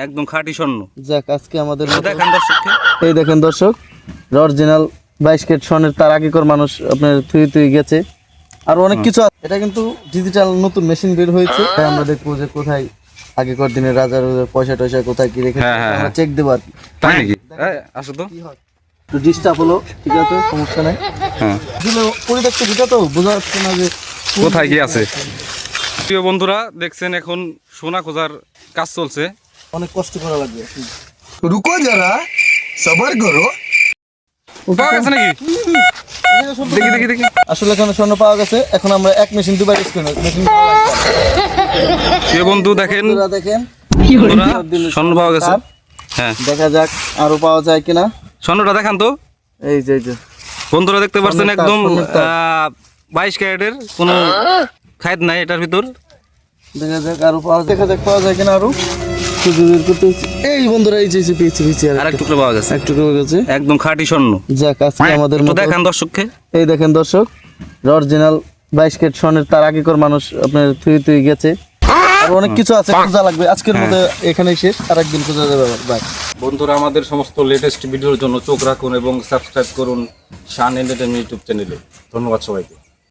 একদম খাঁটি স্বর্ণ। যাক আজকে আমাদের দেখেন দর্শককে, এই দেখেন দর্শক, অরিজিনাল 22 ক্যারেট স্বর্ণের তার আগেকার মানুষ আপনার তুই গেছে। আর অনেক কিছু আছে। এটা কিন্তু ডিজিটাল নতুন মেশিন বের হয়েছে। আমরা দেখবো যে কোথায় আগেকার দিনের রাজার পয়সা টয়সা কোথায় কি রেখেছে আমরা চেক দেবো আর কি। তাই নাকি? আসো তো, একটু ডিস্টার্ব হলো, ঠিক আছে, সমস্যা নাই। হ্যাঁ, পরিত্যক্ত ভিটা তো বোঝা যাচ্ছে না যে কোথায় কি আছে। প্রিয় বন্ধুরা দেখছেন এখন সোনা খোঁজার কাজ চলছে। অনেক কষ্ট করা লাগবে। रुको जरा सबर करो। পাওয়া গেছে নাকি? দেখি দেখি দেখি। আসলে এখানে স্বর্ণ পাওয়া গেছে। এখন আমরা এক মেশিন দুবার ইউজ করি না, মেশিন প্রিয় বন্ধু দেখেন, দেখেন বন্ধুরা, স্বর্ণ পাওয়া গেছে। হ্যাঁ, দেখা যাক আরো পাওয়া যায় কিনা। স্বর্ণটা দেখান তো। এই যে বন্ধুরা দেখতে পাচ্ছেন স্বর্ণের তার, একদম স্বর্ণের তার। 22 ক্যারেটের কোনো খাদ নাই এটার ভিতর। দেখা যাক আরো দেখা যাক পাওয়া যায় কিনা আরো। এই বন্ধুরা এই যে পেয়েছি আর এক টুকরো পাওয়া গেছে, একটু কমে গেছে। একদম খাঁটি স্বর্ণ। যাক আজকে আমাদের একটু মতো দেখান দর্শককে। এই দেখেন দর্শক, অরিজিনাল 22 ক্যারেট স্বর্ণের তার আগেকার মানুষ আপনার তুই গেছে। আর অনেক কিছু আছে খোঁজা লাগবে। আজকের মতো এখানেই শেষ, আর একদিন খোঁজা যাবে আবার। বাই বন্ধুরা, আমাদের সমস্ত লেটেস্ট ভিডিওর জন্য চোখ রাখুন এবং সাবস্ক্রাইব করুন শান এন্টারটেইনমেন্ট ইউটিউব চ্যানেলে। ধন্যবাদ সবাইকে।